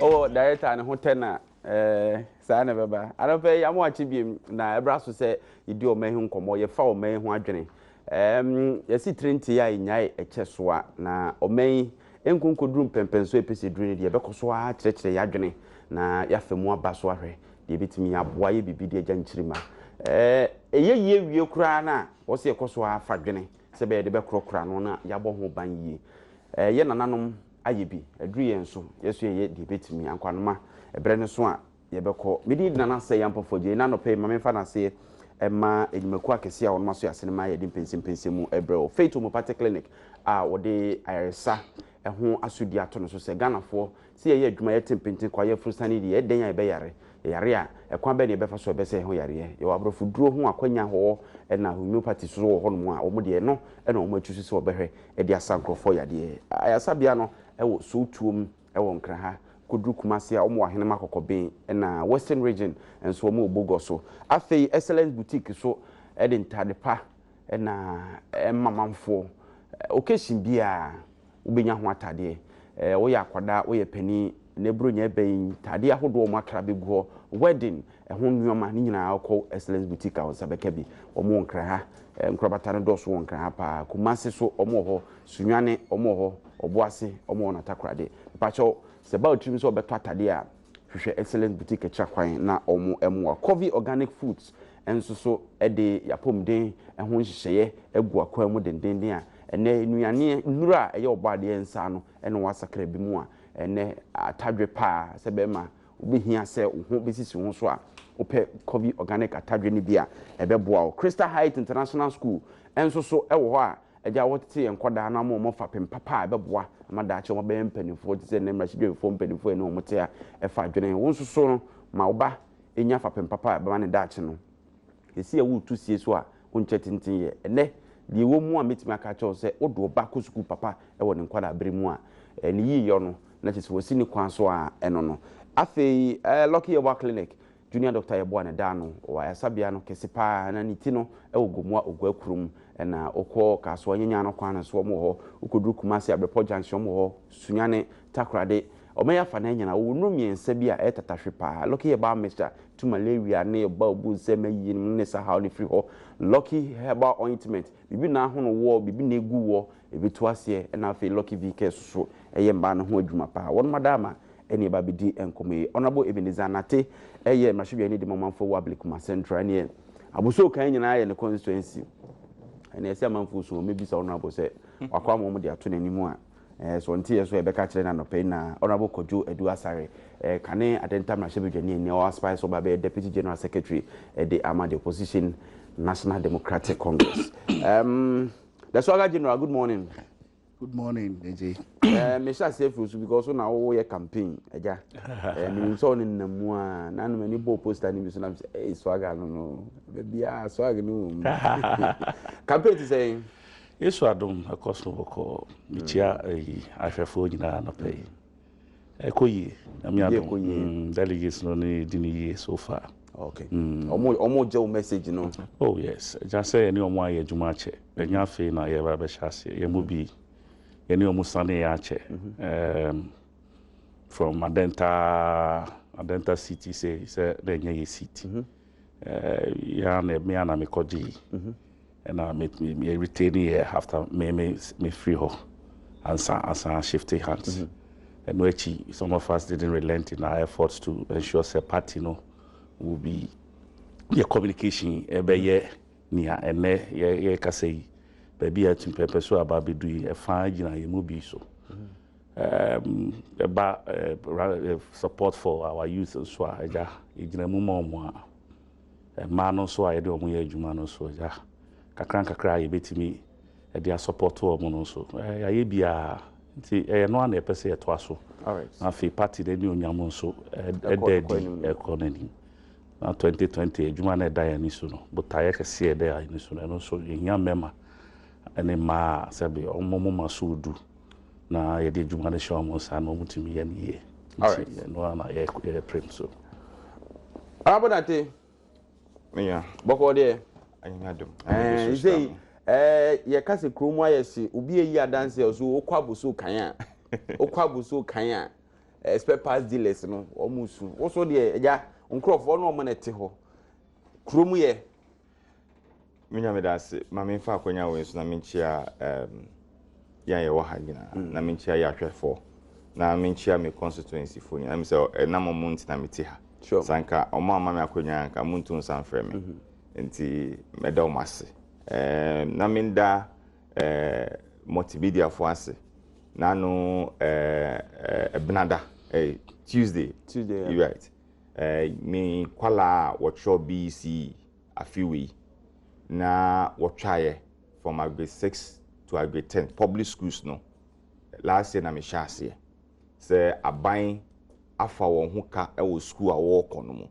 Oh, director and hotel saa na beba. I don't pay am watch bi na ebra so say yedi o man hu nkomo ye fa o man hu adwene. Yesi 30 ya nyai eche so a na o man enkonkoduru mpempenso epese duru ne de bekoso a kyerekere ya adwene na ya femu aba so ahwe de betimi aboa ye bibi de agya nkyirima. Eye wie kura na wo se ekoso a fa adwene se be de bekrokra no na ya bo ho ban yie. Ye nananom ayebi aduru ye nso yeso ye de betimi ankwanoma ebre ne so a ye beko medi nana se yampofo je na no pay mame fa na se ema enyimaku akese a wonma so yasene ma ye de mpensenpensenmu ebre o Faith Homeopathic Clinic a wode ayaresa ho asudi ato no so se ganafo se ye adwuma ye tempenten kwa ye frusani de ye den ya be yare yare a ekwan be ne be fa so be se ho yare ye wabrofo duro ho akwanya ho na homeopathy so ho no mu a omo de no na omo atusu se obehwe e de asankrofo yade ayasa bia no e wo so tuom e wo nkra ha kodru kumase a omo ahene makokoben na Western region enso omo obogo so afei excellence boutique so e de ntadepa na mamamfo occasion bia ubenya ho atade wo ya akwada wo ye pani na bro nya ben tade ahodo omo akra beguo wedding ho nnuoma ni nyina akọ excellence boutique a osabeka bi omo nkra ha nkrobata no doso nkra ha pa kumase so omo ho sunwane omo ho oboase omo na takrade pacho seba otrim so obeto atade a hwehwe excellent boutique chakwan na omo emwa coffee organic foods enso so ede yapomden ho nhyehyeye egu akwa mu dendenden a ene nuane nura eye obade ensa no ene wasakra bi mu a ene atadwe pa sebema obehia se ho besisi ho so a ope coffee organic atadwe ni bia ebeboa o Crystal Heights International School enso so ewo ho a eja wotete enkoda na mo fa pempapa ebeboa amadache mo be mpanifo tse ne mrachidwe fo mpanifo ene mo te a efa adwene wo nso so no ma oba enya fa pempapa be ma ne dache no esi e wo tusie so a onche tintin ye ene de wo mu a metimi aka cho se odo oba ko school papa e wo ne nkwada bere mu a ene yi yo no na chese wo sini kwan so a eno no afei Lucky Yoba Clinic junior doctor yebo na da no wa yasabia no kese pa na niti no e ogomu ogwa kurum na okọ kaso anyanya no kwan so mo ho ukoduru kumase abrepo junction mo ho sunyane takrade omeya fa na nyana wo no miensa bi a etatahwe pa Lucky Yoba Mr to malaria ne ba obu nsema yi ne sa how ne free ho Lucky Herbal Ointment bibi na ho no wo bibi na egu wo ebitu ase na afi Lucky VK so eye mba no ho adwuma pa won madama eni ba bidi enkomi honorable Ebenezer Nate eye mashibia ni de mamamfo wa Ablikuma Central ne abuso kan nyina ye ne constituency ene ese amamfo so mebisa honorable se wakwa mo de ato n'animu a so ntie so e beka kire na no pe na honorable Kojo Edu Asare kane adenta mashibia ni o aspire so ba be deputy general secretary the Amade opposition National Democratic Congress the Swaga General, good morning. Good morning, AJ. Me sha say for because now we your campaign eja. Me so ni namu a na no mani bo poster ni bi so na say Swaga no baby Swaga no. Campaign to say Yesu Adom akoso boko bichia afefo nyina na pay. Ekoyi na mi Adom delegates no ni dini so far. Okay. Omo je message no. Oh yes. Just say any omo aye djuma che. Enya fe na ye ba be chase ye mu bi any omo sane ya che. From Adenta City say the nye city. Ya na me ana me koji. And I me retain here after me free ho. And shifty hands. And no some of us didn't relent in our efforts to ensure say party no will be your communication ye near and ye say baby at Pepper so about be doing a fine you movie so about support for our youth and so ja mumo man so I do mu adwuma so ja kakra ye betimi e dia support to omo so ya bia nti no na pese to aso all right na fi party de ni onyam so economy na 2020 adwuma na da ya ni so no but aye kese da ya ni so no so nya mema ene ma sabe omomo masudu na ye de adwuma na show mo sa no mutimi ya ni ye all right no na ye print so abonate yeah boko de Adom say ye kase kromu ayesi obi eyi adanse so okwabuso kan a okwabuso kan a spare parts dealers no almost also the eja nkrofo no mo na te ho kromu ye Minya me das ma me fa akonya we so na me nchia ya ye wo ha gina na me nchia ya hwefo na me nchia me constituency fo ni na me say na mo munti na me ti ha sure sanka o ma me akonya anka muntu san frɛ me nti me da o mase na me nda multimedia fo ase na no benada Tuesday yeah. you right me kwala watcho BC afiwi na watchaye from grade 6 to grade 10 public schools no last year na me hyase say aban afa won ho ka e wo school a wo kɔ no mu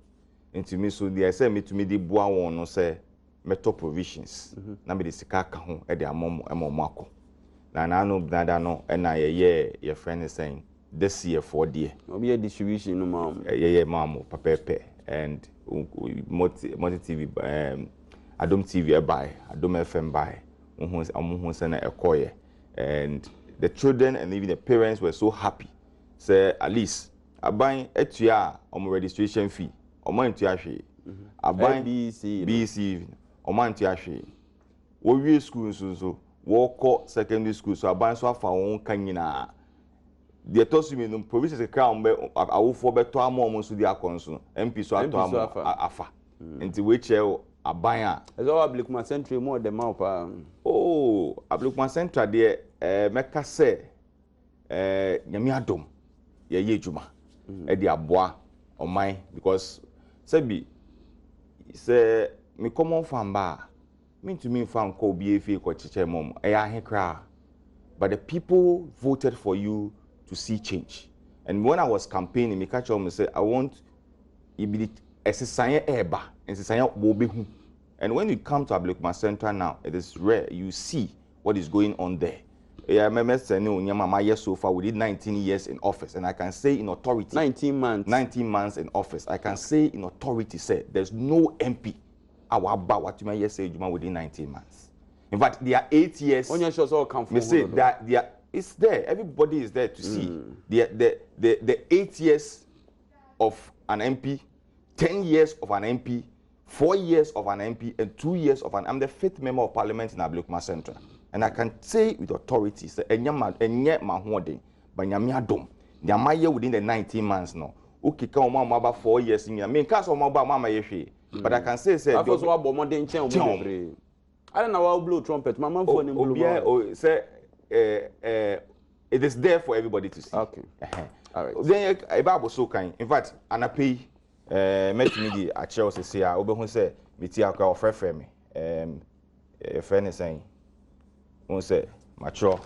ntumi so dey say metumi di bua won no say meto provisions na me de sika ka ho e de amom akɔ na no brother no e na ye friend is saying this year for dear obi distribution no ma ye mamo papepe and multi TV Adom TV by Adom FM by na ekoye and the children and even the parents were so happy say at least aban etua registration fee omo ntua hwe aban BC omo ntua hwe wo wie school so wo kɔ secondary school so aban so afa won kanyina the tosumi no provisions crown be awofo beto amom so di akonso MP so ato am afa nti we che aban a ezo Ablikuma Central mo de ma pa Ablikuma Central de meka se nyame adom ye ejuma e di aboa oman because sabi se me common fan ba me to me fan ko bi efi ko chiche mom e ya hekra but the people voted for you to see change. And when I was campaigning, me catch up and say, I want it exercise eba, exercise bobehu. And when you come to Badwam Central now, it is rare you see what is going on there. I remember saying, so far we did 19 years in office, and I can say in authority, 19 months in office. I can say in authority, say there's no MP. What you may say within 19 months. In fact, there are 8 years. On your shows all come from. Me say that they are. It's there. Everybody is there to see the 8 years of an MP, 10 years of an MP, 4 years of an MP, and 2 years of an. I'm the 5th member of Parliament in Badwam Central, and I can say with authority, say enye mahode, but nyame adom. Nyama within the 19 months no. Okay, come on, about 4 years in here. Me cast on about mama yeshi, but I can say I was what bomodin chen. I don't know how blow trumpet. My mom phone blow. Say. It is there for everybody to see. Okay. All right. Then a Bible so kind. In fact, Anapi met me at Chelsea say I obe say meti akwa ofrefre me. A friend is saying on say mature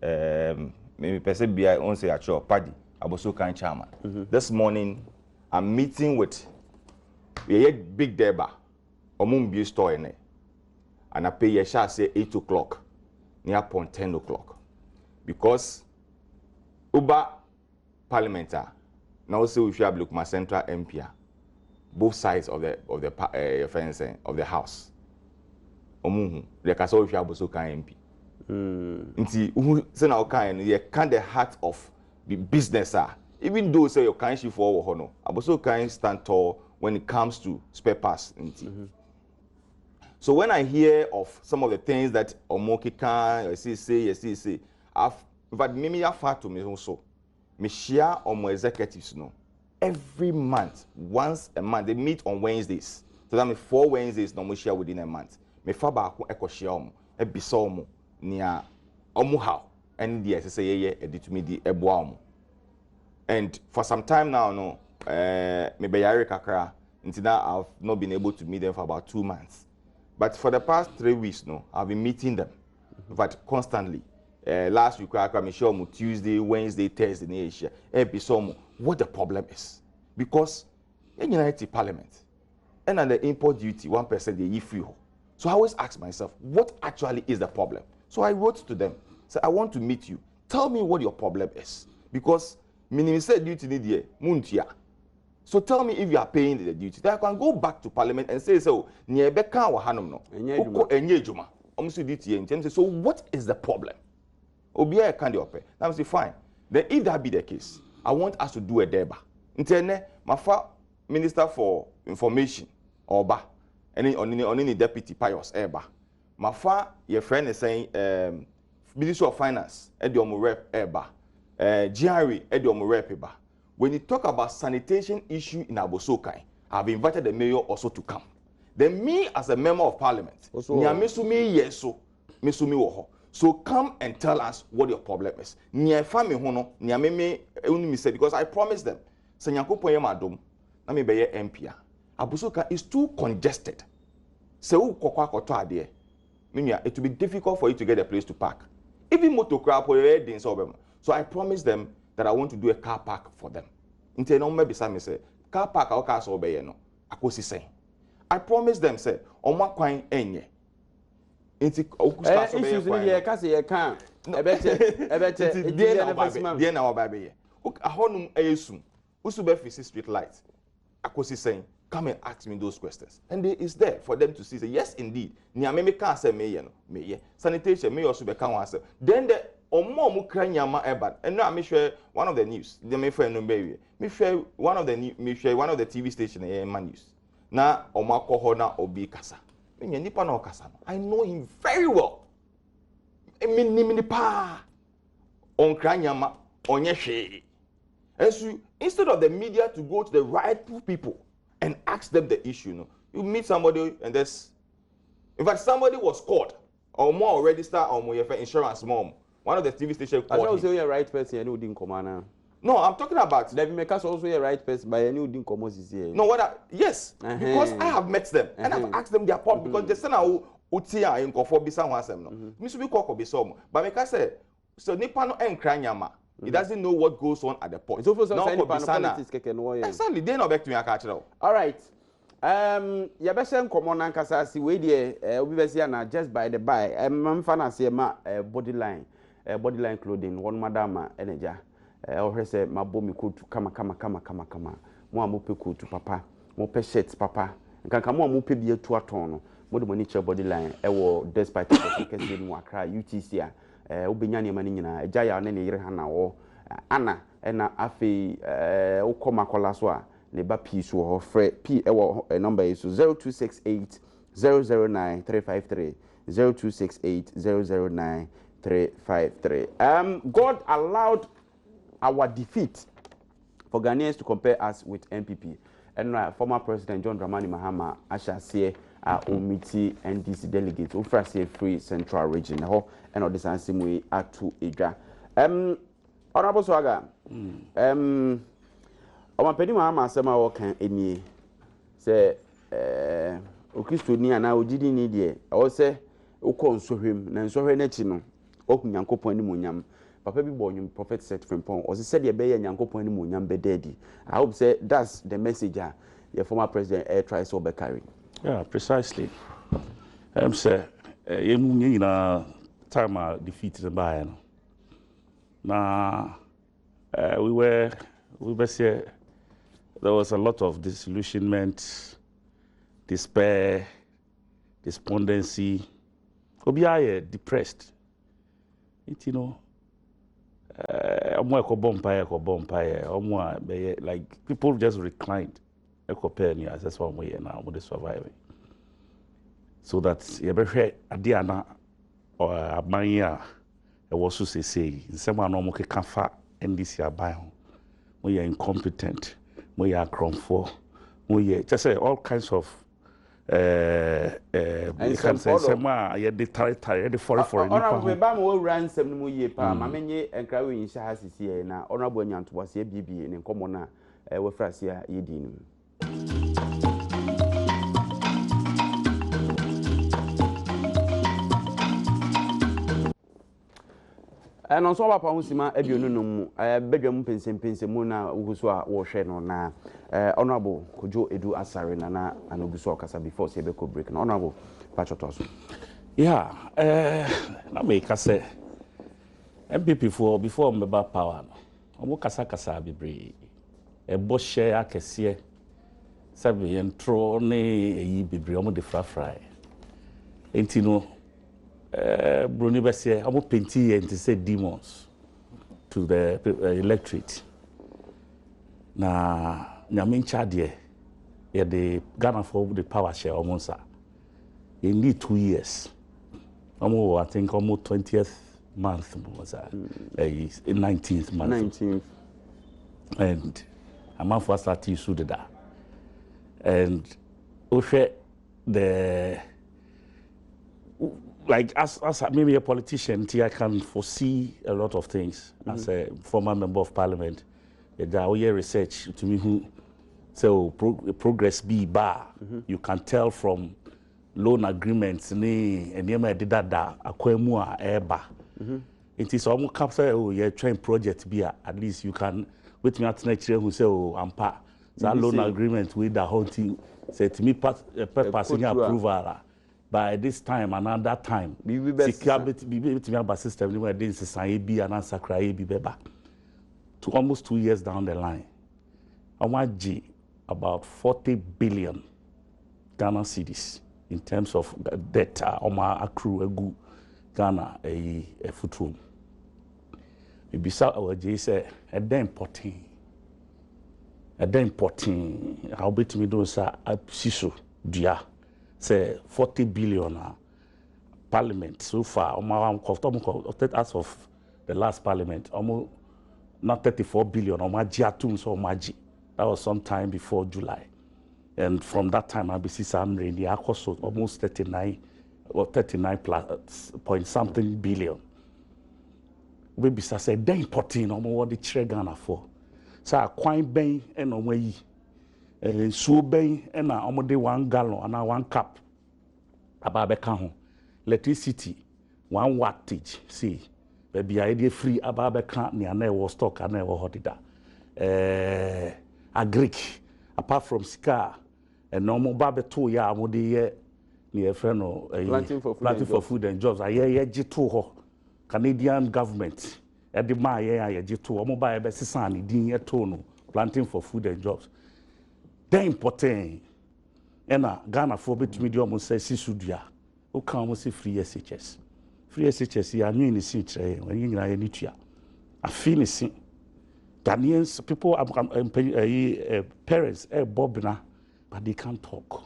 maybe person be on say actual party aboso kind chairman. This morning I'm meeting with we big deba omumbi store in and I pay ye shall say 8 o'clock. Near upon 10 o'clock because Uba parliamentar now say we should look my central MP both sides of the fence of the house omuhu the kaso we should so kan MP nti who say now kan you can the heart of the businesser even though say your kan she for ho no aboso kan stand tall when it comes to spare parts nti so when I hear of some of the things that Omoki can, say, I've but me far to me also. Me share on my executives no. Every month, once a month, they meet on Wednesdays. So that means 4 Wednesdays no share within a month. Me faba ko eko share omo, e bisa omo nia omo how. And the say edit me di eboa omo. And for some time now no, me be yare kakra. Until now I've not been able to meet them for about 2 months. But for the past 3 weeks now, I've been meeting them, but constantly. Last week, I came show Tuesday, Wednesday, Thursday in Asia. Episode what the problem is, because in United Parliament, and under import duty, 1% they give free. So I always ask myself, what actually is the problem? So I wrote to them, say I want to meet you. Tell me what your problem is, because minimum said duty need muntia. So tell me if you are paying the duty. Then I can go back to Parliament and say, so, so what is the problem? Obia can do. Now I say, fine. Then if that be the case, I want us to do a deba. Interne, mafa Minister for Information, Oba, and only Deputy Pius Eba. Mafa, your friend is saying, Ministry of Finance, Adom Rep Eba, GRE, Adom Rep Eba. When you talk about sanitation issue in Abosokai, I've invited the mayor also to come. Then me as a member of parliament, so come and tell us what your problem is. Because I promised them, Adom, MP. Abosokai is too congested. So it will be difficult for you to get a place to park. Even motor crowd, so I promised them that I want to do a car park for them. Car park or car so no. I promised them say on my coin enye. Issues in here cause you can't. I bet Dear now baby. A honum ayesum. Usube fisi street lights. Akosi saying, come and ask me those questions. And it's there for them to see say yes indeed. Nia me can say me sanitation me also be can answer. Then the omo mu kra nyama eba. And now me share one of the news. They me friend no baby. Me share one of the TV station news. Na omo akọ na obi kasa. Me nipa na okasa. I know him very well. Me pa on kra nyama onye hwe. And so instead of the media to go to the rightful people and ask them the issue, you meet somebody and there's, in fact, somebody was caught or more register or more insurance mom. One of the TV stations called. I also a right person and who didn't come on. No, I'm talking about. David Makers also a right person by any who didn't come on. No, yes, because I have met them and I've asked them their part because they say now utia in Kofo Bisa wasem no. Misu bi Koko Bisom, but Makers said so Nipano and Kranyama. He doesn't know what goes on at the port. So for politics, exactly, they not back to me. All right. Yabeshem common and Kasasi, wait there, Ubesiana, just by the by. I'm fancy body line clothing, one madama, energy. Or say, my bomi could kama. More mope to papa, more shirts, papa. And can come on mope be a 2 ton. More monitor body line, despite the case in Wakra, UTC. Ubinyani manina jaya nene yirehana o ana ena afi ukoma kolaswa ne ba piece wo frɛ p ewo number is 0268 009 353 0268 009 353. God allowed our defeat for Ghanaians to compare us with NPP. And former President John Dramani Mahama Ashase Omiti NDC delegates Ufrase Free Central Region and all this and same way to Idra. Honorable Swaga, Omapedi Mahama Sama Wokan Eni say Okristo na ojidi ni de o say ukọ nsohwem na nsohwe na chi no okun Nyankopon ni monyam papa bi bo nyum prophet set frimpon o say de be ye Nyankopon ni monyam be daddy. I hope say that's the message your former president air tries to be carrying. Yeah, precisely. Say yemu nyina time defeated by no. Na we were say there was a lot of disillusionment, despair, despondency. Obiaye depressed. You know, like people just reclined. That's one way now with the surviving. So that you ever Adiana or Abaya was to say, in someone no more can fat and this year by when you're incompetent, when you're crumful, when you just say all kinds of you can say someone you the for honorable Bam ransom mu ye pa ma menye enkrawe yin sha hasisi na honorable nyanto wase bibi ne nkomo na we frase a yedi nim. No so papa husima aduonu no mu Badwam Mpensenpensenmu na uhuso a wo hwe no na honorable Kojo Edu Asare na anoguso okasa before say be ko break na honorable pachotoso. Yeah, na me ka say MPP for before meba power no omo kasa bebre e bo share akese sabe entro ne yi bebre omo de frafra enti no Bruni Bessie, I'm painting and to say demons to the electorate. na nyame ncha de ye the Ghana for the power share almost you need 2 years almost I think almost 20th month was in 19th month 19th and a month was that you should that and okay the like as maybe a politician I can foresee a lot of things as a former member of parliament there research to me who so progress be bar you can tell from loan agreements ni enema didada akwemu a eba it is almost capture oh you trying project be at least you can with me at next year who say oh ampa that loan agreement with the whole team say to me passing approval by this time and that time security be about system where this is an be an answer cry be beba to almost 2 years down the line I want G about 40 billion Ghana cedis in terms of debt oma accrue egu Ghana a foot Bisa our J say a damn importing how bit me do sa siso dia say 40 billion parliament so far as of the last parliament almost not 34 billion or maji so maji that was some time before July and from that time IBC Sam the cost almost 39 or 39 plus point something billion we be say they importing almost what the trade Ghana for so kwine ben and on way so ben and almost 1 gallon and 1 cup about ho electricity 1 wattage see baby idea free about beka ni ana was stock ana wo hodida agric apart from scar and normal babeto ya amode ye ni friend no planting for food and jobs aye gito ho Canadian government e de ma ye gito omo ba e be sesa ni din ye to no planting for food and jobs they important ena Ghana for betumi de omo say sisudua o kan omo say free SHS ya nyu ni si kire when nyina ye nitua afi ni si Ghanaians people parents bobna but they can't talk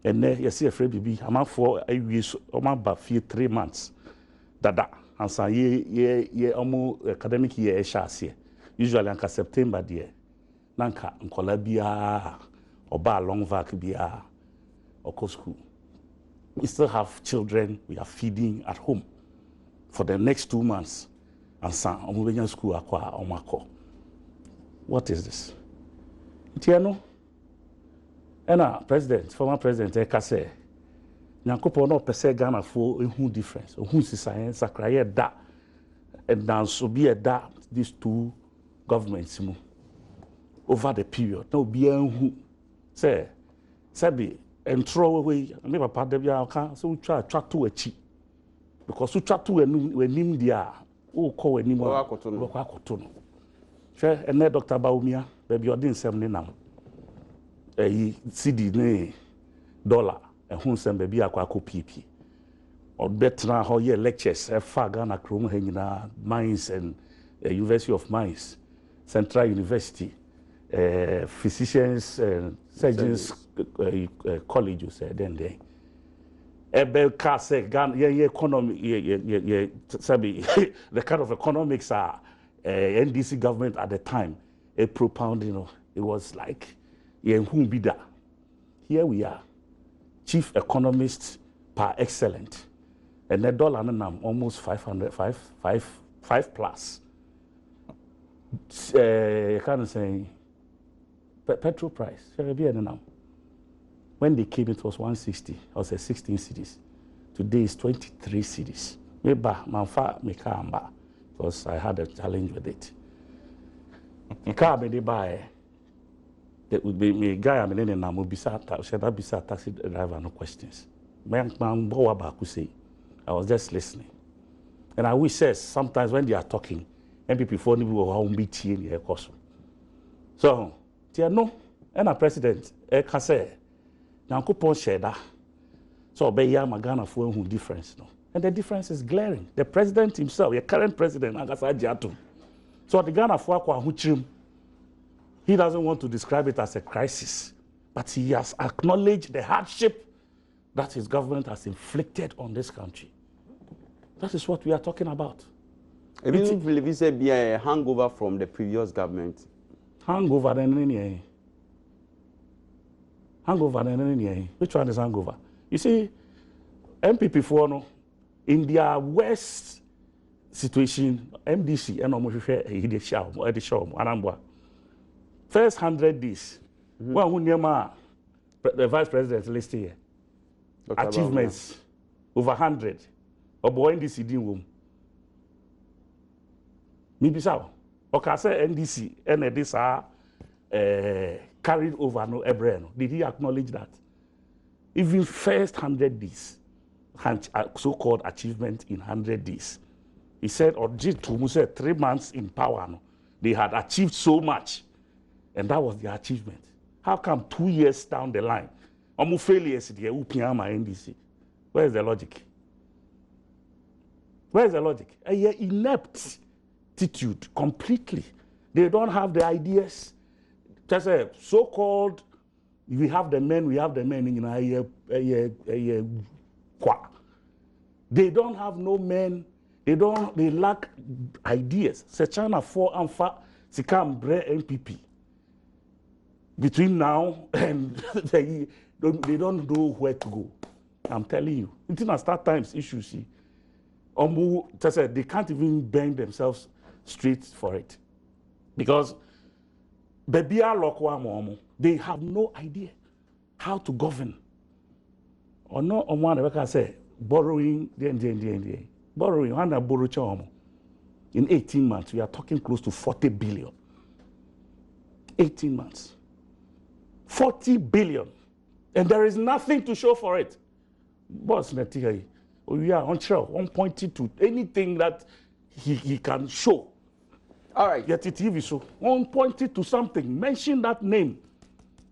and you see a free baby am for a week o ma ba 3 months dada ansa ye omo academic year e sha usually anka September there nanka nkola bia oba long vac bia oko school we still have children we are feeding at home for the next 2 months and some omubenya school akwa omako what is this tiano former president eka say nyankopo no pese Ghana for ehu difference ehu science akraye da and now so be da these two governments mu over the period no be ehu say sabi and throw away me papa de bia ka so twa to achi because so twa to enim dia o ko enim akoto no she ene Dr. Baumia baby odin sem ni nam CD ne dollar ehun sem baby akwa PP odbetra ho ye lectures fa Ghana krom ha nyina Mines and University of Mines Central University physicians and surgeons college you said then they Ebel say Ghana economy the kind of economics are NDC government at the time a propound it was like here we are chief economist par excellent and the dollar almost 5 plus you can't say petrol price when they came it was 160 I was 16 cities today is 23 cities maybe manfa me car because I had a challenge with it car me buy that would be me guy I'm in na mo bisa taxi driver no questions man say I was just listening and I wish says sometimes when they are talking MPP for ni wo how be tie ni ekoso so tia no and a president ka say Nankopon sheda so be ya magana for who difference no and the difference is glaring the president himself the current president agasa jiato so the Ghana for akwa hu chirim He doesn't want to describe it as a crisis, but he has acknowledged the hardship that his government has inflicted on this country. That is what we are talking about. Even if you say be a hangover from the previous government. Hangover then hangover then which one is hangover? You see, MPP for no in their worst situation, MDC and almost the show Anambwa. First 100 days, well, who near the vice president list here. Achievements over 100. Or boy NDC didn't win. Maybe so. Okay, say NDC and this are carried over no Ebreno. Did he acknowledge that? Even first 100 days, so-called achievement in 100 days. He said, or G2 said 3 months in power, no, they had achieved so much. And that was the achievement. How come 2 years down the line, I'm failures the NDC? Where is the logic? Where is the logic? A ineptitude completely. They don't have the ideas. Just a so-called, we have the men in they don't have no men. They lack ideas. Sechana 4 and 5, Sikam Bre NPP. Between now and they don't know where to go. I'm telling you. It's not start times issue, see. They can't even bend themselves straight for it. Because they have no idea how to govern. Or no, one can say, borrowing, borrowing, in 18 months, we are talking close to 40 billion. 18 months. 40 billion. And there is nothing to show for it. Boss, we are unsure, pointing to anything that he can show. All right. Yet it TV so pointed to something. Mention that name.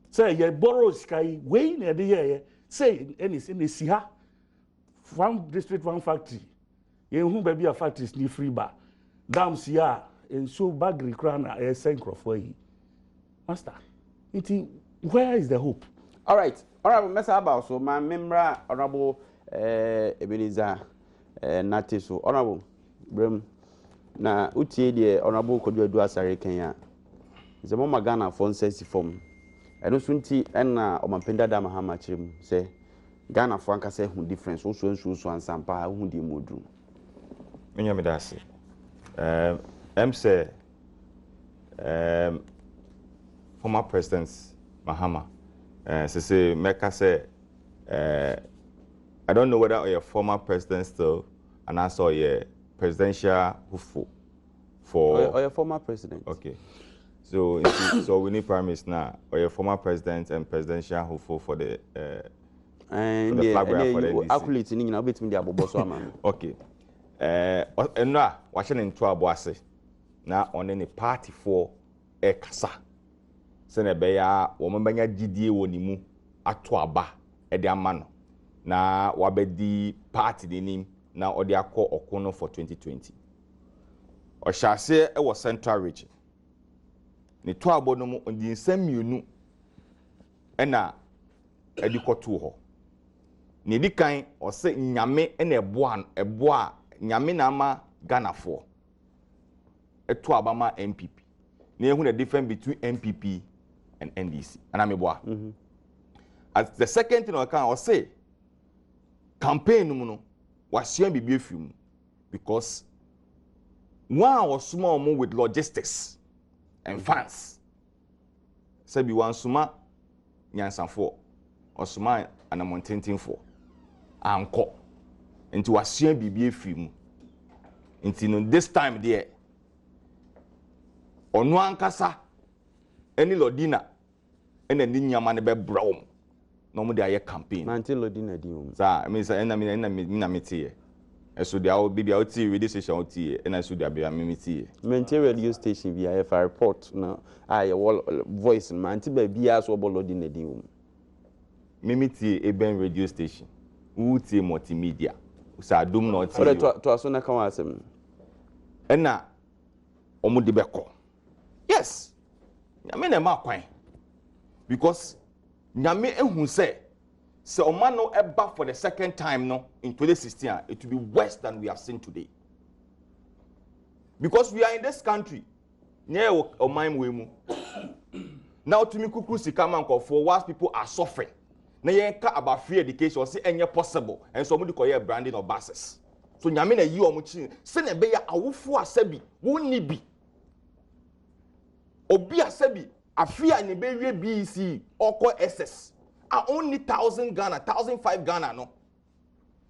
Say you borrow sky way near the year. Say any siha. One district, one factory. You who baby a factory is near free bar. Dam siya and so bagri crana a sencro for you. Master. Where is the hope? All right. Honorable Mesa about so my member Honorable Ebenezer Natiso. Honorable Brim. Na utie de Honorable Kodwo Asare Kenya. Ze mo magana for nsensi form. Eno so nti na omampenda da mahama chirem se Ghana for anka se hu difference so ansampa hu di modru. Menya me dase. Say former President Mahama say Meka say I don't know whether you're former president still and also you're presidential hopeful for or your former president. Okay. So so we need prime minister now or your former president and presidential hopeful for the and for the flag bearer for the NDC. Accurate ni na betimi dia bobo so amam. Okay. Enra wa hye ne nto aboase na one ne party for kasa. Se na be ya wo mbanya gidie woni mu ato aba e de amano na wabedi party de nim na odi akọ okono for 2020 ohyase e wo central region ne to abono mu ndi nsamienu e na edi koto ho ne di kan o se nyame e na eboa nyame na ama Ghana for eto abama MPP na ehu the difference between MPP and NDC and ameboa as the second thing I can say campaign no was bibi efim because one was small more with logistics and funds say bi one suma nyansanfo osuma anamontentin for anko nti wasua bibi efim nti no this time there onu ankasa eni lodina ena ni nyama ne be brawom no mo de aye campaign Until Lodina Dium. Sa, I mean, na metie. So they are be out here with this station tea, and I should be a mimity. Maintain radio station via FR report now. I voice and man to be as well Lodina Dium. Mimity a Ben radio station. Uti multimedia. Sa Adom not to asona kan asem. And na omo de beko. Yes. nyame na ma kwan because nyame ehun say Oman no eba for the second time no in 2016 it will be worse than we have seen today because we are in this country near Oman we mu now to me kukuru sika man for whilst people are suffering na yen ka about free education say enye possible and so mudi koye branding of buses so nyame na yi omuchi se na be ya awofo asabi wonni bi obi asabi afia ni be wie BC oko SS only 1,000 Ghana 1,005 Ghana no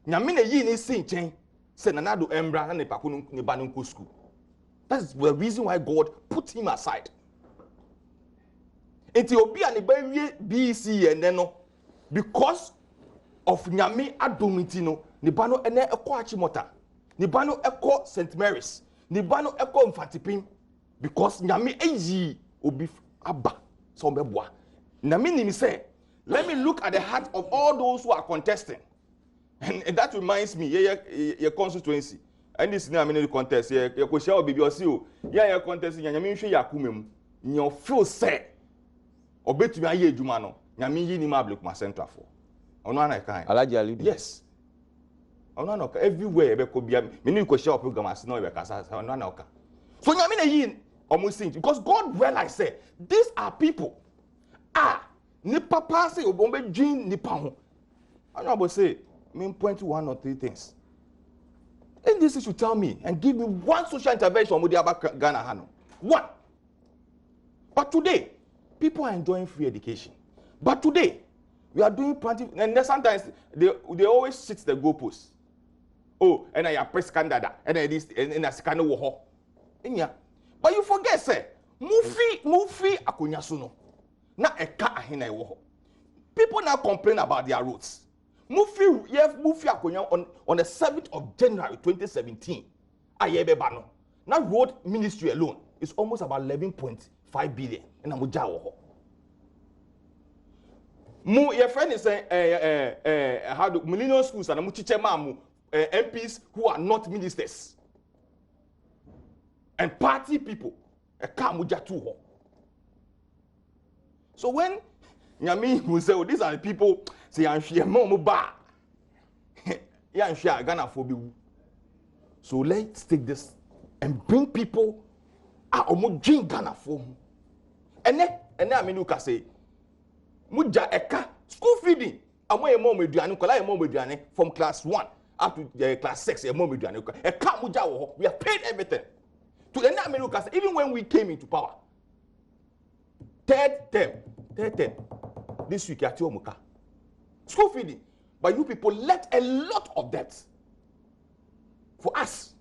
nyame na yi ni sin chen se na nado embra na ne pakunu ne ba nko school. That's the reason why God put him aside. Ethiopia ni be BC and then no because of nyame adomiti no ni ba no ene ekọ achimota ni ba no ekọ St Mary's ni ba no ekọ Mfatipim because nyame eyi obi aba so mbeboa na me ni say let me look at the heart of all those who are contesting and that reminds me your constituency and this na me the contest ye ko share obibi osi o ye contest nyame nhwe yakumem nyo feel say obetumi aye adwuma no nyame yi ni ma Blakuma Central for ono ana kan Alhaji Alidu yes ono ana everywhere be ko bia me ni ko share program as no be kasa ono ana oka so nyame na yi almost saying because God realized say these are people ni papa say obombe dream ni pa ho I know about say me point to 1 or 3 things and this is to tell me and give me one social intervention with the about Ghana Hano one but today people are enjoying free education but today we are doing plenty and then sometimes they always sit the goalposts oh and I press standard and this and a scan wo but you forget say mufi akonya so no na eka ahina ewo ho people now complain about their roads mufi akonya on the 7th of January 2017 ayebeba no na road ministry alone is almost about 11.5 billion and amuja wo ho your friend is saying how do millennial schools and mu chiche mamu MPs who are not ministers and party people amuja too ho. So when Nyami will say, oh, these are the people, say, I'm sure more bar. Yeah, I'm sure Ghana for be. So let's take this and bring people out drink Ghana for. And then I mean, you can say, Muja Eka, school feeding. I'm way more median, from class 1 up to class 6, a more median. Eka Muja, we have paid everything. To the Americans, even when we came into power. Third term. This week at Yomuka. School feeding. But you people left a lot of debt for us.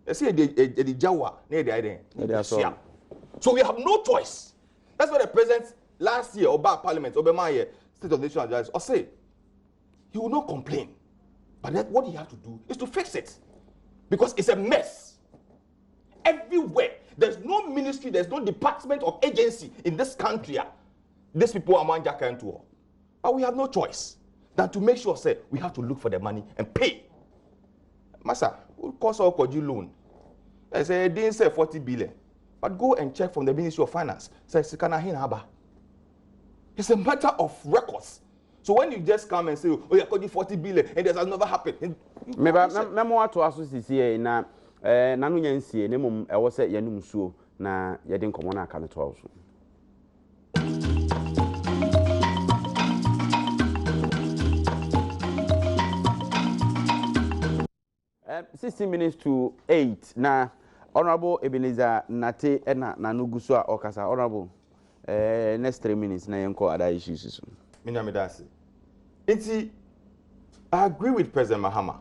They say the Jawa near the idea. So we have no choice. That's why the president last year, Oba Parliament, Obama State of the Nation Address, or say he will not complain. But what he has to do is to fix it. Because it's a mess. Everywhere. There's no ministry, there's no department or agency in this country. These people are manjack and to. But we have no choice than to make sure say we have to look for the money and pay. Masa, what cost our Koji loan? I say they didn't say 40 billion. But go and check from the Ministry of Finance. Say Sikana Hinaba. It's a matter of records. So when you just come and say, oh, you're Koji 40 billion and this has never happened. Maybe I'm to associate na nanu nyansie ne mum e wo se yanum suo na yede nkomo na aka meto awso 16 minutes to 8 na Honorable Ebenezer Nate na nanuguso a okasa Honorable next 3 minutes na yenko other issues so Minyamidasi. Enti I agree with President Mahama.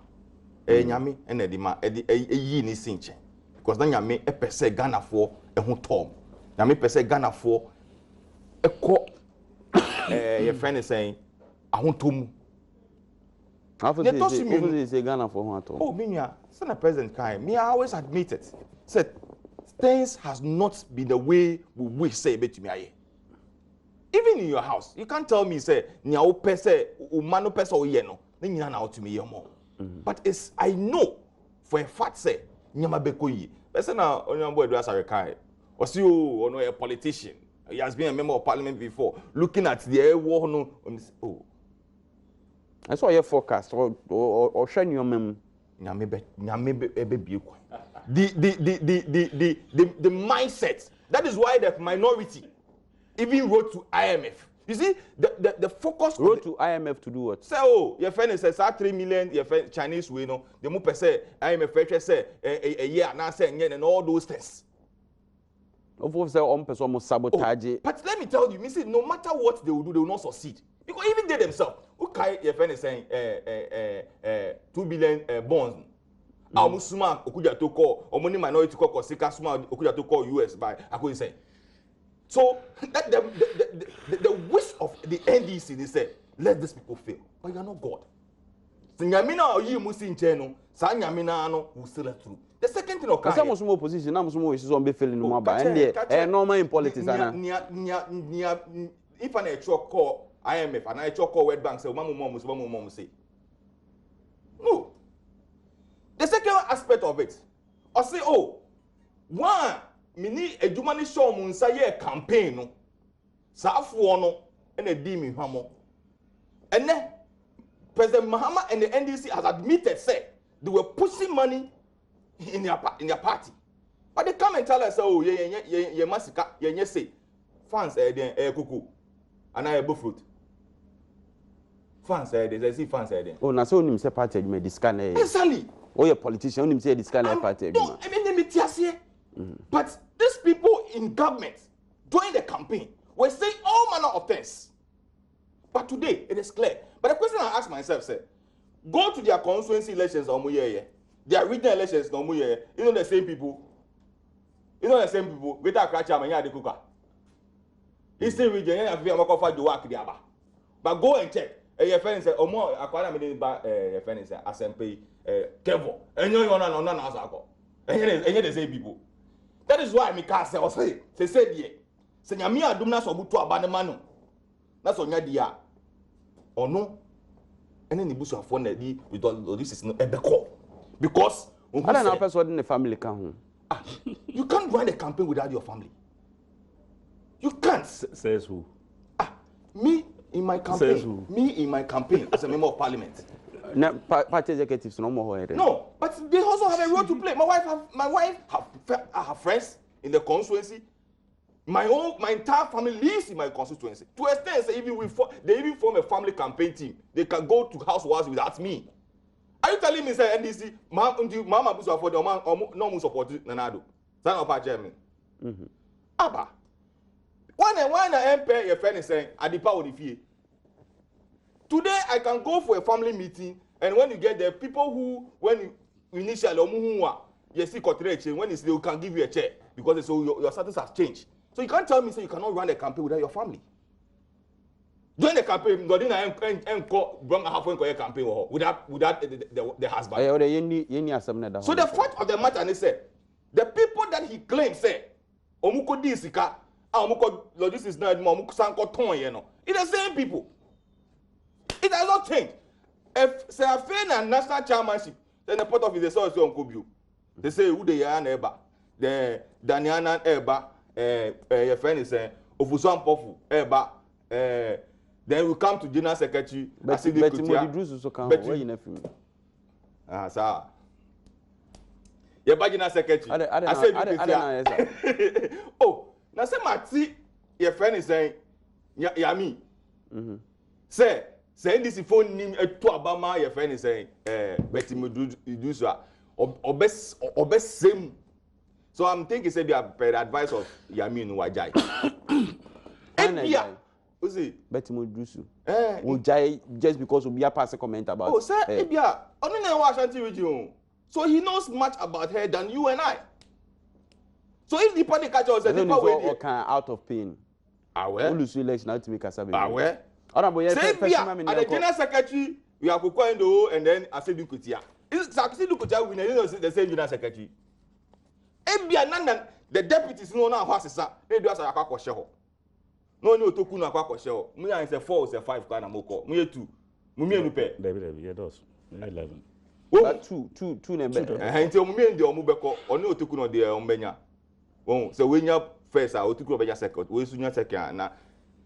Nyame ene di ma yi ni sinche because na nyame e pese Ghana for e ho tom nyame pese Ghana for e ko your friend is saying ahontom after say Ghana for ho tom oh minya Senate President kai me I always admit it said things has not been the way we wish say betumi aye even in your house you can't tell me say nya wo pese o mano pese o ye no na nyina na otumi ye mo. But it's I know for a fact say nyama bekoyi. Person na onyambo edu asare kai. Or see, oh, no, a politician. He has been a member of parliament before. Looking at the war, no, oh. I saw your forecast or shine your mem. The mindset. That is why the minority even wrote to IMF. You see, the focus wrote to IMF to do what? Say, oh, your friend says 3 million, your friend Chinese way, no, the more per se, IMF say a year, now saying, and all those things. Of course, almost sabotage. But let me tell you, no matter what they will do, they will not succeed. Because even they themselves, okay, your friend is saying 2 billion bonds. Musuma okuja to call, or money minority call, Sika Suma okuja to call US by I could say. So that the wish of the NDC, they say, let these people fail. But you are not God. So Nyamina or you Musin Cheno, San Yamina will still through. The second thing of some of opposition, now some is on be feeling no more. And normal in politics. If an actual call IMF and I actual call World Bank say, Mom say. No. The second aspect of it, I say, oh, one, mini a Jumani show Munsaye campaign, no, Safuano, and a demi hamo. And then President Mahama and the NDC has admitted, say, they were pushing money in their party. But they come and tell us, oh, yeah, massacre, yeah, say, fans, cuckoo, and I have fruit. Fans, they see fans, oh, now so him say party, you may discount. Exactly. Oh, your politician, him say discount party. No, I mean, but these people in government during the campaign were saying all manner of things. But today, it is clear. But the question I ask myself, say, go to their constituency elections, their regional elections, you know the same people. You know the same people. Greater Accra Chairman, the cooker. Eastern region, you have to work the but go and check. Your friend said, "Oh, more. I can't believe your friend said, SMP, Kevo, and you know, no, and the same people." That is why me can't say, "Say, say, yeah, say, me I do not so good to abandon manu. That's on your dear, or no, and then the bush of phone that with all this is not a call because I don't know person in the family can. You can't run a campaign without your family. You can't." Says who? Me. In my campaign, as a member of parliament. Party executives no more. No, but they also have a role to play. My wife have friends in the constituency. My entire family lives in my constituency. To a extent, they even form a family campaign team. They can go to house wars without me. Are you telling me, say NDC, Mama Busa for the man no support Nanado? Son of a German. Abba. Why MP your friend is saying Adipa will defeat? Today I can go for a family meeting, and when you get there, people who when you initially you see when they can give you a chair because so your status has changed. So you can't tell me say you cannot run a campaign without your family. During the campaign, campaign without the husband. So the fact of the matter is say the people that he claims say Omuko Disika. Logistics now, it's the same people. It has not changed. If Serafin and national chairmanship, then the part of it is also on Kubu. They say who they are neighbor, the Daniana Eba, your friend is saying, Ofusan Pofu, Eba, then we come to General Secretary. But you so come where you know. Sir. Your General Secretary. I said, oh. Now, say, Mati, your friend is saying, Yami. Say this phone name to Obama, your friend is saying, Betty Medusa, or best same. So I'm thinking, say, the advice of Yami no Wajai. Who's it? Betty Medusa. Wajai just because we are passing comment about. Oh, sir, Ebia, only know Ashanti with you. So he knows much about her than you and I. So if the party catch us, the people out of pain. Where? Lose election out to make us where? Say and the general secretary, we are going to and then I said Dukutia. Is Saxi Dukutia we know the same general secretary. Ebia Nandan, the deputies no now what is that? They do as a quack show. No Tokuna quack show. Me is a 4 or 5 kind of moko. Me 2. Mummy no pay. David, yeah, those 11. But two number. Until me and the Omubeko or no Tokuna de Ombenya. Well, so when you first I to go second, we soon second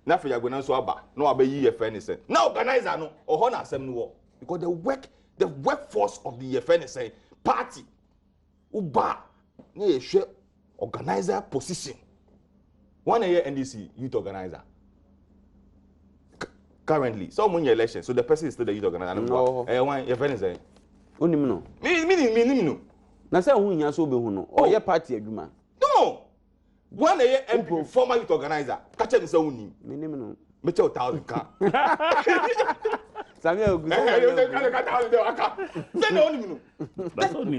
na for you go na so aba no abayi ye friend say. Now organizer no or na asem no because the workforce of the FN say party uba na ye hwe organizer position. One year NDC youth organizer. Currently, someone in election, so the person is still the youth organizer. No. One your friend say. Unim no. Me no. Na say hu nya so be hu no. O ye party adwuma. No. One year MP former youth organizer. Catch him say unim. Me nim no. Me tell 1,000 ka. Samuel Oguso. Say no unim no.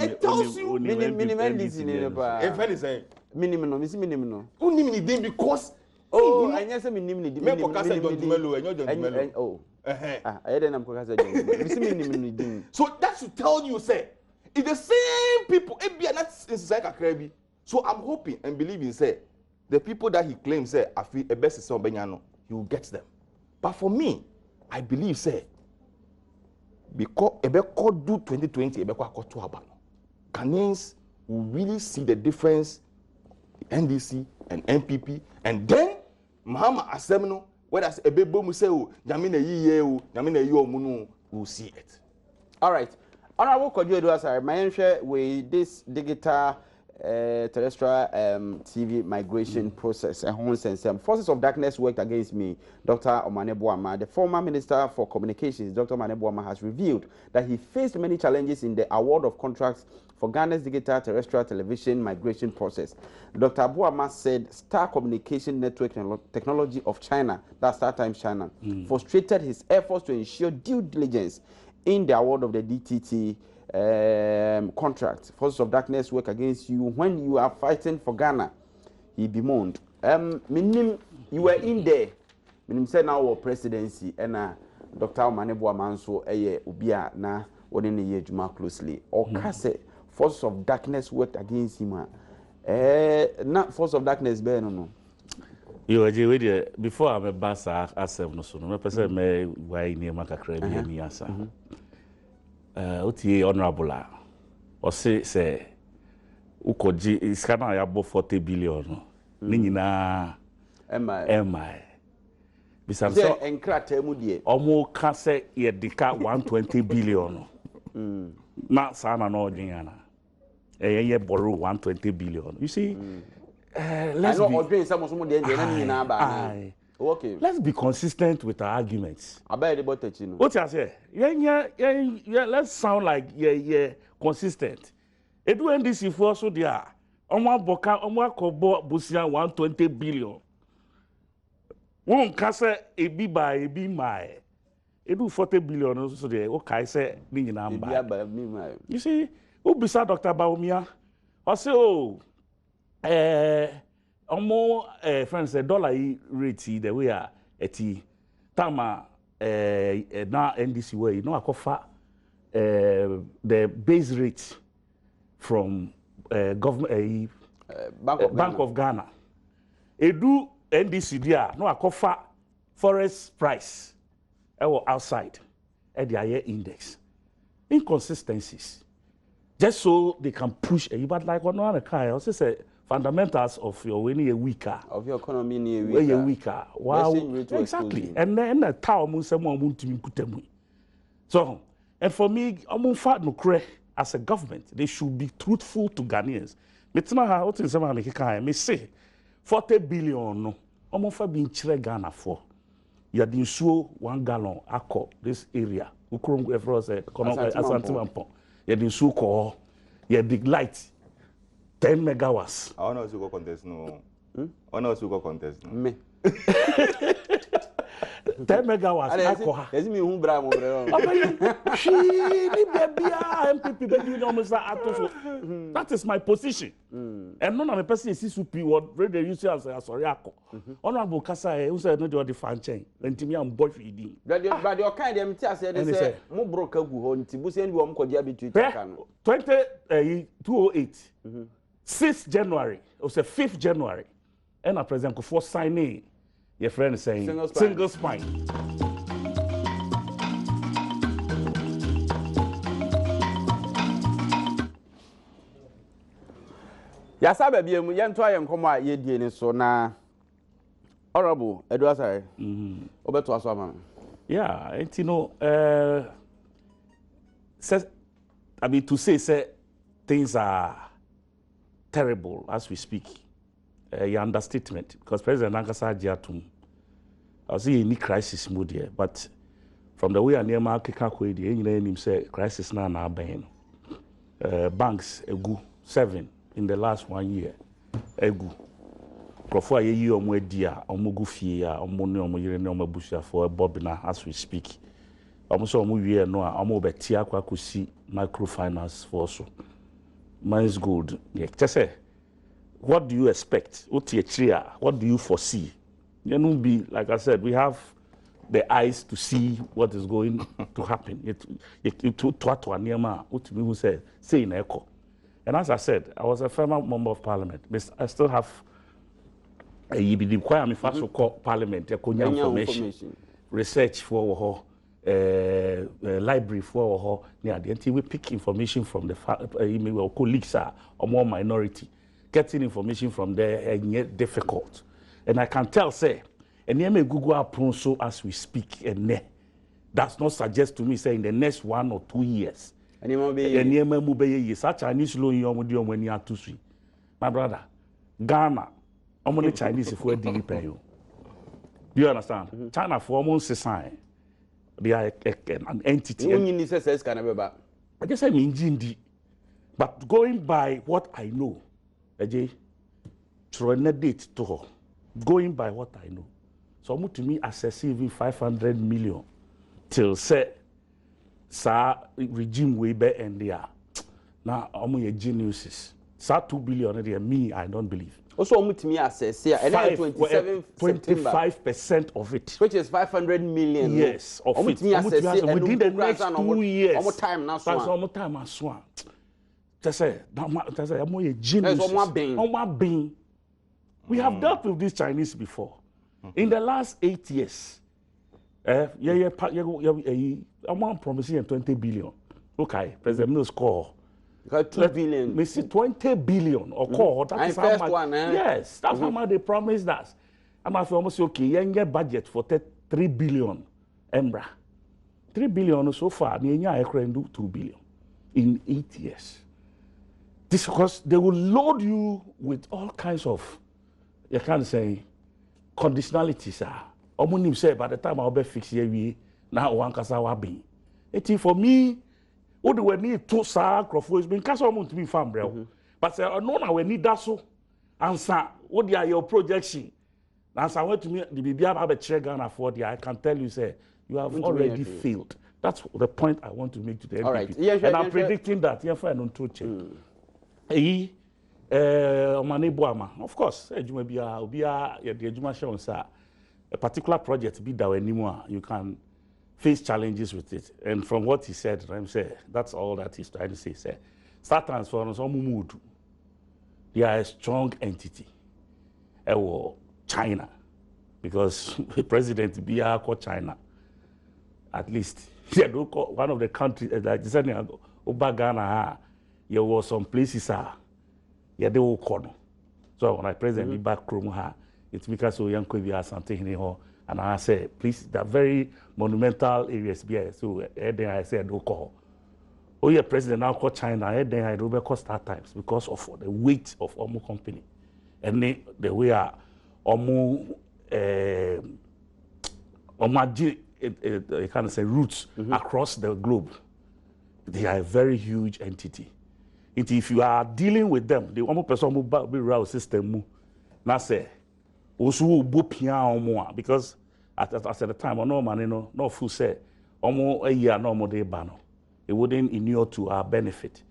It tells you minimum NDC ni ba. Your friend is saying. Minimum no, me see minimum no. Unim ni dem because Oh, I say minimum ni. me ko ka say John Dumelo, enyo John Dumelo. Oh. I then am ko ka say John Dumelo. Me see minimum ni. So that should tell you say it's the same people e be not inside kakra bi. So I'm hoping and believing say the people that he claims say afi e best say obenya no, he will get them. But for me, I believe say because ebe ko do 2020 ebe ko akoto aba no. Ghanaians will really see the difference NDC and NPP and then Mahama asem no whether ebe bomu say o nyame na yiye o nyame na yi omu no will see it. All right. Honorable Kojo Eduasare, my share with this digital terrestrial TV migration process and forces of darkness worked against me. Dr. Omane Boama, the former Minister for Communications, Dr. Omane Boama, has revealed that he faced many challenges in the award of contracts for Ghana's digital terrestrial television migration process. Dr. Boama said Star Communication Network Technology of China, that's StarTimes China, frustrated his efforts to ensure due diligence in the award of the DTT contract. Forces of darkness work against you when you are fighting for Ghana. He bemoaned. Minim, you were in there. Minim said now our presidency and Dr. Omane Boama nso eye ubia na woni ne ye juma closely. Or kase forces of darkness worked against him. Not force of darkness be no. You are before I'm a bass asem no so no person me why near makakra bi ani asa. Otie honorable o say ukoji iskana ya bo 40 billion ni nyina MI bisan so enkrata mu die omo ka say ye dika 120 billion na sana no odwin ana ye borrow 120 billion you see let's be okay. Let's be consistent with our arguments. What you say? Yeah, let's sound like consistent. Edu NDC for so there. Omwa boka omwa kobo busia 120 billion. Won kase ebi ba ebi mai. Edu 40 billion so there. Okay say ni nyina mba. You see, who beside Dr. Baumia? I say omo friends the dollar rate the way eti tama na NDC way no akofa the base rate from government Bank of Ghana edu NDC dia no akofa forest price outside at the higher index inconsistencies just so they can push but like what no other kind also say fundamentals of your when a weaker of your economy near weaker. Wow, exactly. And then the town someone to me. So, and for me, as a government, they should be truthful to Ghanaians. Me say 40 billion no. Almost being chire Ghana for. You didn't show 1 gallon akko this area. Ukrongo efro say Asantimampo. You didn't show ko. You big light. 10 megawatts. I want to go contest no. I want to go contest no. Me. 10 megawatts. Ezi mi hu bra mo bra. That is my position. And none of the person is super what they use as sorry akọ. Honorable Kasa who said no dey the fan chain. Ntimi am boy feeding. But your kind dem ti ase dey say mo broke agu ho nti bu se ndi wo mo ko dia bitu taka no. 208 6th January, or say 5th January, and a president for signing your friend is saying single spine. Ya sa ba biem ye nto aye nkomo a ye die ni so na honorable Edward Sare. Obeto aso ama. Yeah, and you know, says, I mean, to say things are terrible as we speak, your understatement, because President Nankasa Jiatum, I was in any crisis mood here, but from the way I near my Kikakwe, the engineer say crisis now been banks egu 7 in the last 1 year egu. Krofo aye yi omo dia omo gu fie a omo ne omo yire ne omo busua for bobina as we speak. Omo so omo wie no a omo beti akwa kosi microfinance for so. Mine's good. Yeah, just say what do you expect? What do you foresee? You know, be like I said, we have the eyes to see what is going to happen. Say in echo. And as I said, I was a former member of parliament. I still have a requirement for parliament, information, research for library for we pick information from the colleagues or more minority. Getting information from there and difficult. And I can tell, say, and may Google up so as we speak, and does not suggest to me, say, in the next 1 or 2 years. And such Chinese law when you are too sweet. My brother, Ghana, only Chinese if we pay you. Do you understand? China for almost a sign. They are an entity. I just say Minjindi. But going by what I know, date to her. Going by what I know. So to me assess even 500 million till say sa regime way back and there. Now I'm a geniuses. Sa 2 billion me I don't believe. Also to me assess here and 25% of it. Which is 500 million. Yes, of it. Within the next 2 years. Almost time now. That's almost time as one. Just say I'm a genius. We have dealt with these Chinese before. In the last 8 years, I'm promising 20 billion. Okay, President Mills call. 2 billion. We see 20 billion or call. That is how much. Yes, that's how much they promised us. I'm almost okay. You budget for 3 billion. Embra. 3 billion so far. You do 2 billion in 8 years. This because they will load you with all kinds of, you can't say, conditionalities. Omunim say by the time I'll be fixed here, now one kasa wa be. It's for me, what do we need to say? Crawford been kasa omun to be farm, bro. But say no, now we need that so. Answer what are your projection? Answer what to me the baby have a check Ghana for the. I can tell you, say you have already failed. That's the point I want to make to the MPP. All right. Yeah, and I'm predicting that. Yeah, fine on to check. Of course, a particular project be that anymore, you can face challenges with it. And from what he said, that's all that he's trying to say. Start transforming some mood. They are a strong entity. China, because the president be called China. At least one of the countries like Ghana, there were some places they will call. So when I present me back home, it's because so young could be something here. And I say, please, the very monumental areas be so then I said no call. Oh yeah, president now call China, then I do because start times because of the weight of Omo company. And the way Omo you can say roots across the globe. They are a very huge entity. If you are dealing with them, the one person who be rail system, now say, also because at the time, no man, no fool say, almost a year no more day ban. It wouldn't inure to our benefit.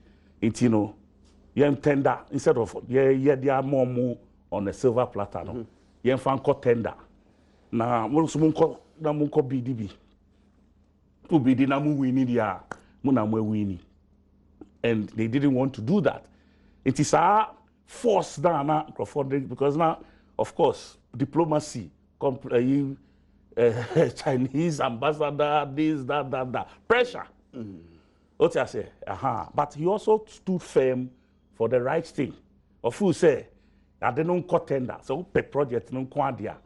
It's you tender instead of they are more on a silver platter. No, you fan tender. Now, most munko BDB. To be the namu winning dia, munamwe winning. And they didn't want to do that. It is our force now, because now, of course, diplomacy, Chinese ambassador, this, that, pressure. What I say, but he also stood firm for the right thing, Of who say, I don't cut tender, so pay project no quadia.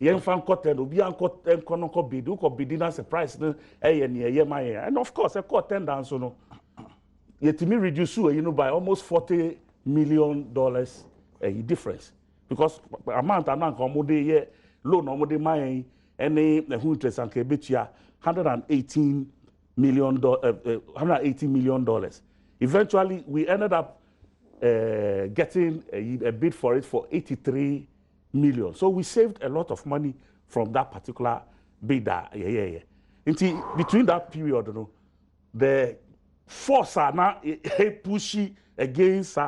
Yen fan cut tender, be uncut and conoco bid, who could be dinner surprise, and of course, a cut tender, so no. Yet to me reduce by almost $40 million a difference. Because amount and non loan or more money, any interest and kebetia $118 million. Eventually, we ended up getting a bid for it for $83 million. So we saved a lot of money from that particular bidder. Between that period, the force are now pushy against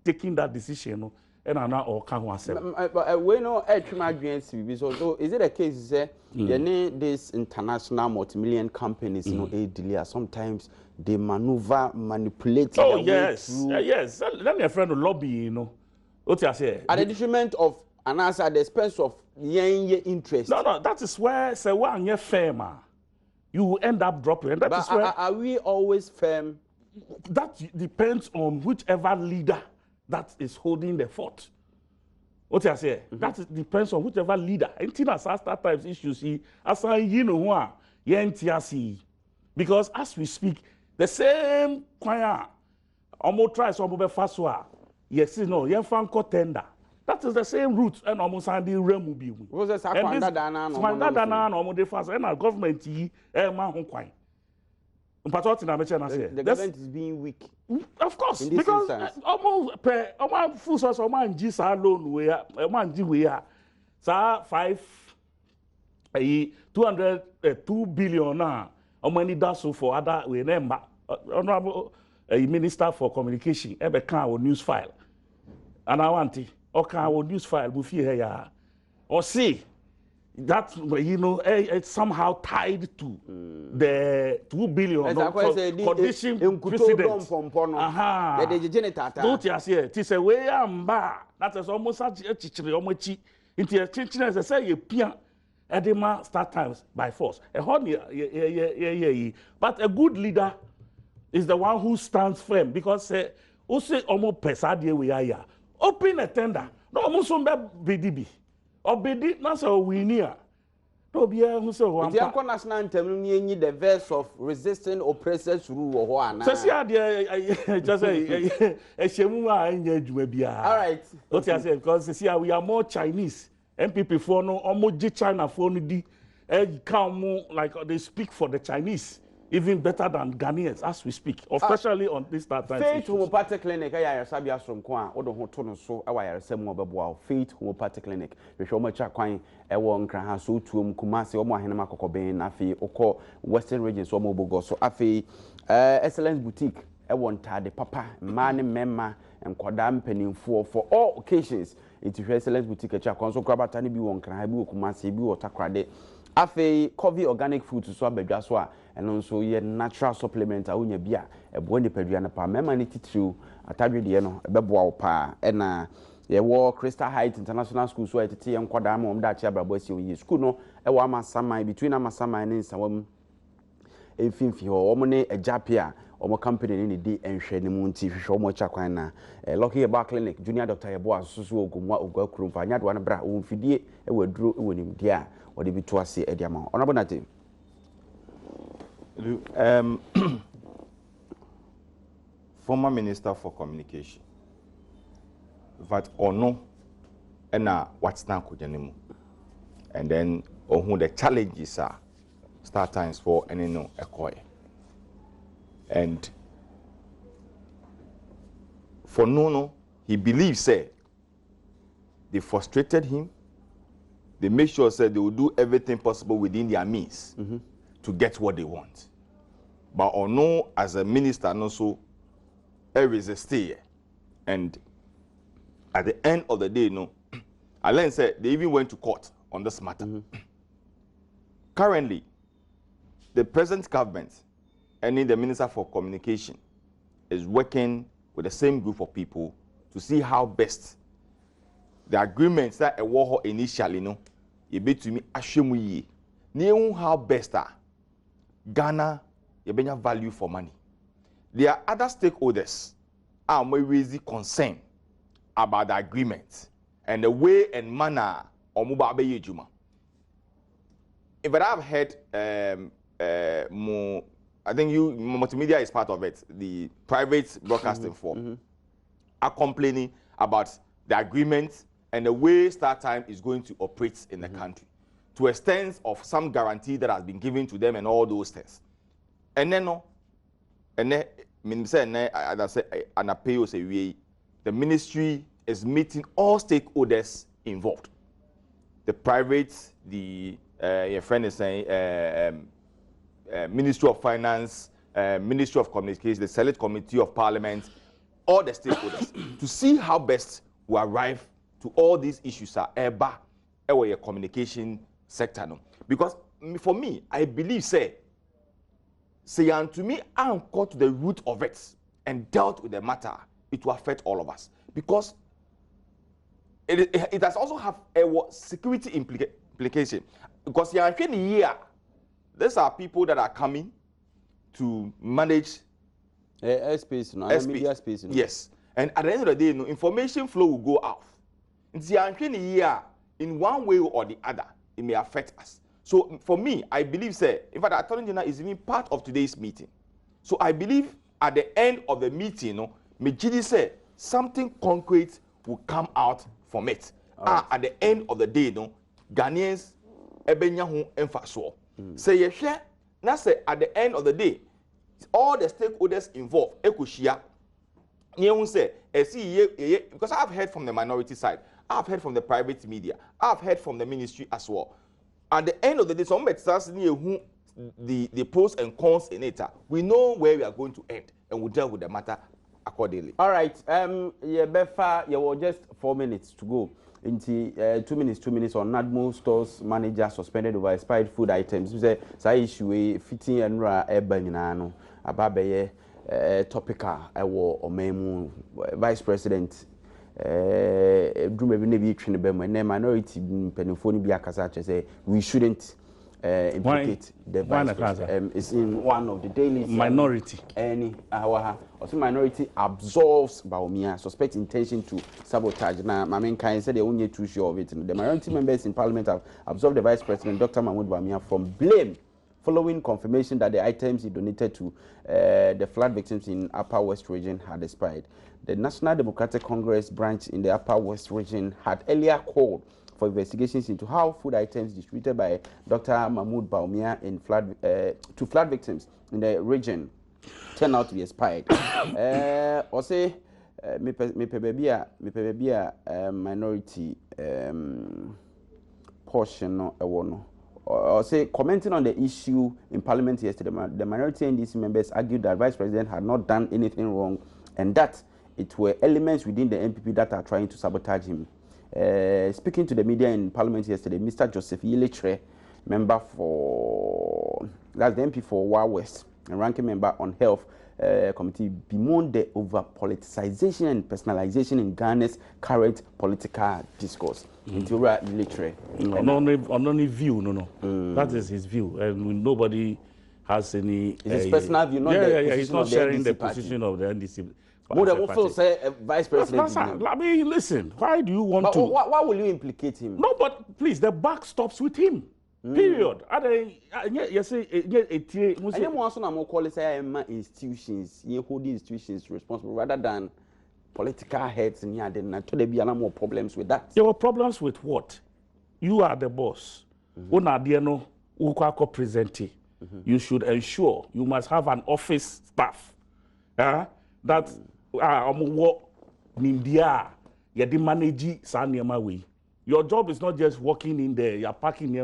taking that decision. And I'm not all can one say. But we know so is it a case that these international multi-million companies, delay sometimes they manipulate. Oh yes, yes. Let me friend lobby, What you say? At the detriment of and as at the expense of yen interest. No, that is where say one year firm, you will end up dropping. And that is where are we always firm? That depends on whichever leader that is holding the fort. What I say? That depends on whichever leader. Until as start times issues, as I because as we speak, the same choir almost tries to be fast. Yes, no, yen fan tender. That is the same route and almost and the realm will be. Was a fast and our government the government is being weak. Of course, because almost full source of man G loan where man G we are 202 billion now. Money does so for other we remember honorable minister for communication ebe kan our news file. And I want it okay our news file we feel here or see that it's somehow tied to the 2 billion condition precedent. Don't you see? It's a way that is almost a chichiri omochi. Into a chinchin as I say, you pian edema start times by force. A honey, but a good leader is the one who stands firm because also almost pesadi we are open a tender. No almost BDB. Obedi na so we near. No be who say one. The national anthem ni the verse of resisting oppressors rule or ho ana. So see just say shemu a enya adwuma bia. All right. What you say because see we are more Chinese. MPP for no omoji China for no di come like they speak for the Chinese even better than Ghanaians as we speak, especially on this start time. Faith Homeopathic Clinic, I sabia from Kwan, or the hotel so our same mobile Faith Homeopathic Clinic. We show much a coin, a one craha so to Kumasi or Mohanama Cocobain, Afi, or Western regions or Mobogo. So Afi, Excellence Boutique, a one tade papa, man, memma, and Badwam Mpensenpensenmu for all occasions. It's Excellence Boutique, a chak, so Krabatani be one crahabu, Kumasi, be or Takrade. Afi, coffee organic food to swab a and also ye natural supplement awunya bia e bo ni padua na pa mema ni titiriu atadwe de no e beboa pa e na ye wo Crystal Heights International School so etete ye nkwada ma omda achi abrabo asi oyi school no e wo amasaman between amasaman ne nsawam emfimfi ho omo ne ajapia omo company ni di enhwe ne mu nti hwehwe omo acha kwan na Lucky Bar Clinic Junior Doctor Yebo asusu ogumwa ogakuru mfa nya do na bra wo mfidie e waduro e wonim dia odi bi to ase e dia ma onabo na te former Minister for Communication, that ono ena what's now kujanemu, and then who the challenges are start times for any no ekoi, and for no he believes say they frustrated him, they make sure say they will do everything possible within their means to get what they want. But or no, as a minister, no so resist here. And at the end of the day, no, Alain said they even went to court on this matter. Currently, the present government and the Minister for Communication is working with the same group of people to see how best the agreements that a war initially, no, you bet to me, ashemu ye, how best Ghana you bring value for money. There are other stakeholders are raising concern about the agreement and the way and manner omuba abeyi juma. If I have heard more, I think multimedia is part of it. The private broadcasting firm are complaining about the agreement and the way StarTime is going to operate in the country, to a extent of some guarantee that has been given to them and all those things. And then the ministry is meeting all stakeholders involved. The private, your friend is saying, Ministry of Finance, Ministry of Communications, the Select Committee of Parliament, all the stakeholders, to see how best we arrive to all these issues are your communication sector. No? Because for me, I believe, say to me, I'm got to the root of it and dealt with the matter, it will affect all of us. Because it has also have a security implication. Because these are people that are coming to manage airspace, media space. Yes. And at the end of the day, information flow will go out. In one way or the other, it may affect us. So for me, I believe, say, in fact, the Attorney General is even part of today's meeting. So I believe at the end of the meeting, Mejidi say something concrete will come out from it. Right. At the end of the day, Ghanaians ebenyahu emfaso. Say ye share, na say at the end of the day, all the stakeholders involved, ekushia. Say, because I've heard from the minority side, I've heard from the private media, I've heard from the ministry as well. At the end of the day, some the pros and cons in it, we know where we are going to end, and we'll deal with the matter accordingly. All right. You were just 4 minutes to go. Into 2 minutes on Adom stores manager suspended over expired food items. We say issue fitting and urban ababe topical or vice president minority say we shouldn't implicate the vice president. It's in one of the dailies. Minority. Also minority absolves Baumia suspect intention to sabotage. Now, Mamen said they only too sure of it. The minority members in parliament have absolved the vice president, Dr. Mahmoud Baumia, from blame following confirmation that the items he donated to the flood victims in Upper West region had expired. The National Democratic Congress branch in the Upper West region had earlier called for investigations into how food items distributed by Dr. Mahmoud Baumia in to flood victims in the region turned out to be expired. Or say, minority portion or say commenting on the issue in Parliament yesterday, the minority NDC members argued that Vice President had not done anything wrong and that it were elements within the MPP that are trying to sabotage him. Speaking to the media in Parliament yesterday, Mr. Joseph Yeletre, member for that's the MP for Wa West and ranking member on Health Committee, bemoaned the over politicization and personalization in Ghana's current political discourse. Interior Yeletre. On only view, no. That is his view, and nobody has any. It's his personal view, not he's not sharing the position of the NDC. More than also say Vice President. I mean, listen. Why do you want to? Why will you implicate him? No, but please, the buck stops with him. Period. You say, I don't want to call say institutions, holding institutions responsible rather than political heads in here. Then there be more problems with that. There were problems with what? You are the boss. You should ensure you must have an office staff that your job is not just working in there, you're packing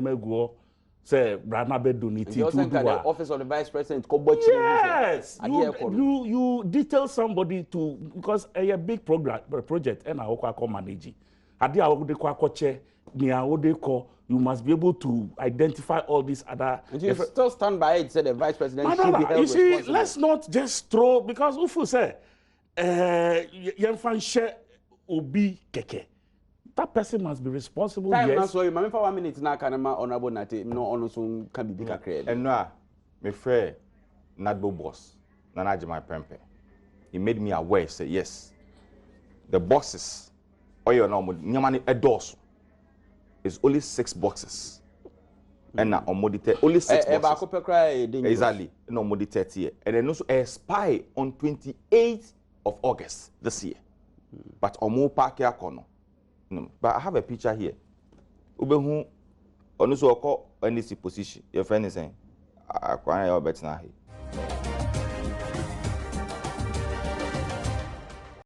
say the office of the vice president. Yes, you detail somebody to because a big project and I manage. You must be able to identify all these other. And you still stand by it, say the vice president should be held responsible. Let's not just throw because Ufu say obi keke. That person must be responsible. Time yes. So, for 1 minute now, can honorable Nate no on can be bigger created. And now, my friend, Nadbo boss, Nanaji my pempe. He made me aware. Say yes, the bosses oil no nyamani edos. It's only 6 boxes. And now only 6 boxes. Exactly. No more 30. And then also expire on 28th of August this year. But omo park ya kono. But I have a picture here. Ube hu onuso oko NDC position. Your friend is saying, "Akwana your bet na he."